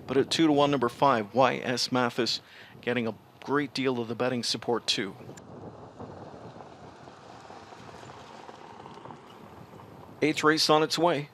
But at 2-1, number 5, Y.S. Mathis, getting a great deal of the betting support too. Eighth race on its way.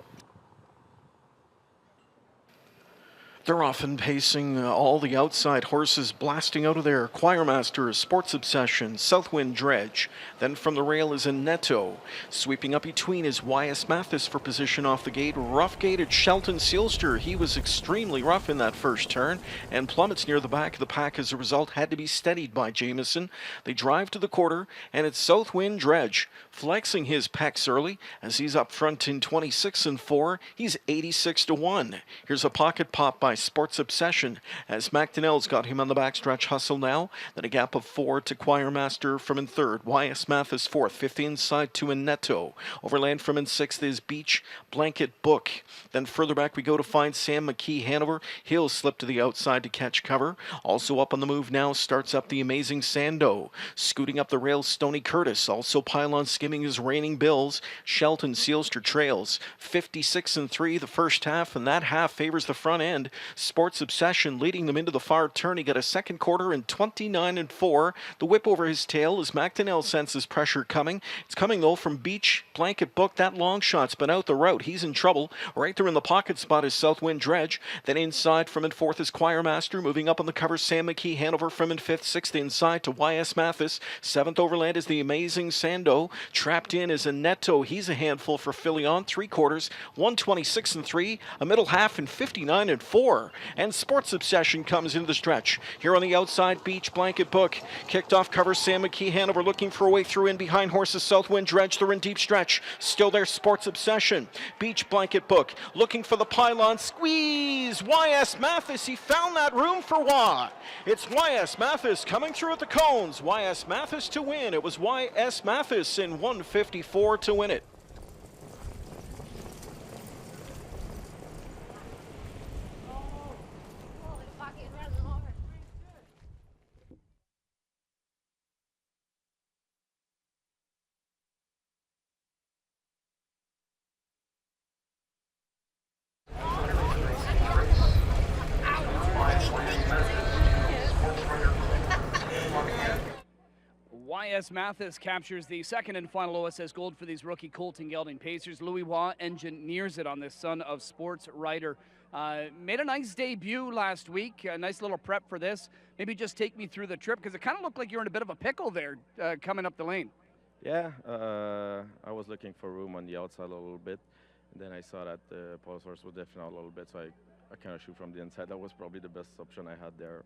They're often pacing all the outside horses blasting out of there. Choirmaster, Sports Obsession, Southwind Dredge. Then from the rail is a Netto. Sweeping up between is Y.S. Mathis for position off the gate. Rough gated Shelton Sealster. He was extremely rough in that first turn and plummets near the back of the pack as a result. Had to be steadied by Jameson. They drive to the quarter and it's Southwind Dredge flexing his pecs early as he's up front in 26-4. He's 86-1. Here's a pocket pop by Sports Obsession as McDonnell's got him on the backstretch hustle now. Then a gap of 4 to Choirmaster from in third. Y.S. Mathis fourth. Fifth inside to a Netto. Overland from in sixth is Beach Blanket Book. Then further back we go to find Sam McKee Hanover. He'll slip to the outside to catch cover. Also up on the move now starts up the Amazing Sando. Scooting up the rails Stony Curtis. Also pylon skimming his Raining Bills. Shelton Sealster trails 56-3 the first half, and that half favors the front end. Sports Obsession leading them into the far turn. He got a second quarter in 29-4. The whip over his tail as McDonnell senses pressure coming. It's coming though from Beach Blanket Book. That long shot's been out the route. He's in trouble. Right there in the pocket spot is Southwind Dredge. Then inside from in fourth is Choirmaster. Moving up on the cover, Sam McKee Hanover from in fifth. Sixth inside to Y.S. Mathis. Seventh overland is the Amazing Sando. Trapped in is a Netto. He's a handful for Philly on three quarters. 126-3. A middle half in 59-4. And Sports Obsession comes into the stretch. Here on the outside, Beach Blanket Book. Kicked off cover, Sam McKee Hanover looking for a way through in behind horses Southwind Dredge. They're in deep stretch. Still there, Sports Obsession. Beach Blanket Book looking for the pylon. Squeeze! Y.S. Mathis, he found that room for Wah. It's Y.S. Mathis coming through at the cones. Y.S. Mathis to win. It was Y.S. Mathis in 154 to win it. Y.S. Mathis captures the second and final OSS gold for these rookie Colton Gelding Pacers. Louis Waugh engineers it on this son of sports writer. Made a nice debut last week, a nice little prep for this. Maybe just take me through the trip, because it kind of looked like you're in a bit of a pickle there coming up the lane. Yeah, I was looking for room on the outside a little bit. And then I saw that the post horse was definitely out a little bit, so I kind of shoot from the inside. That was probably the best option I had there.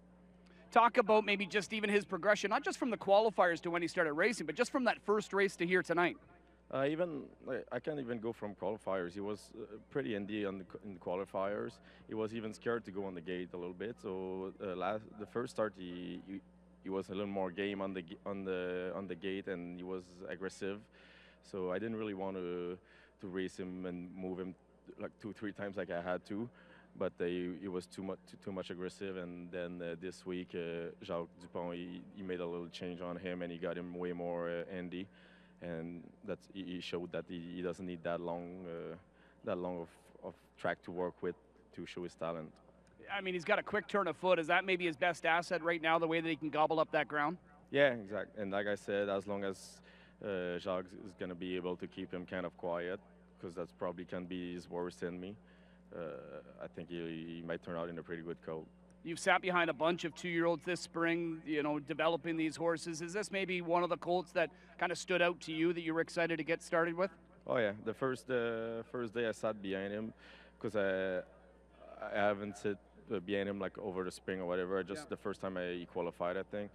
Talk about maybe just even his progression, not just from the qualifiers to when he started racing, but just from that first race to here tonight. I can't even go from qualifiers. He was pretty in the qualifiers. He was even scared to go on the gate a little bit. So the first start, he was a little more game on the gate, and he was aggressive. So I didn't really want to race him and move him like 2-3 times like I had to. But he was too much aggressive, and then this week Jacques Dupont he made a little change on him, and he got him way more handy, and he showed that he doesn't need that long of track to work with to show his talent. I mean, he's got a quick turn of foot. Is that maybe his best asset right now, the way that he can gobble up that ground? Yeah, exactly. And like I said, as long as Jacques is going to be able to keep him kind of quiet, because that's probably can be his worst enemy. I think he might turn out in a pretty good colt. You've sat behind a bunch of 2-year-olds this spring, developing these horses. Is this maybe one of the colts that kind of stood out to you that you were excited to get started with? Oh yeah, the first day I sat behind him, because I haven't sit behind him like over the spring or whatever. Just the first time he qualified, I think,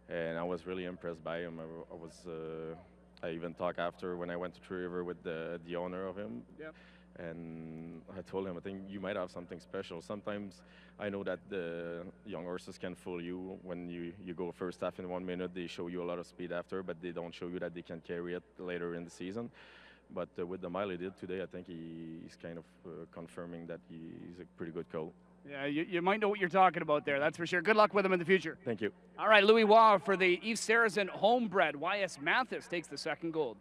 and I was really impressed by him. I even talked after when I went to Tree River with the owner of him. Yeah. And I told him, I think you might have something special. Sometimes I know that the young horses can fool you when you go first half in 1 minute. They show you a lot of speed after, but they don't show you that they can carry it later in the season. But with the mile he did today, I think he's kind of confirming that he's a pretty good colt. Yeah, you might know what you're talking about there, that's for sure. Good luck with him in the future. Thank you. All right, Louis Waugh for the East Saracen Homebred. Y.S. Mathis takes the second gold.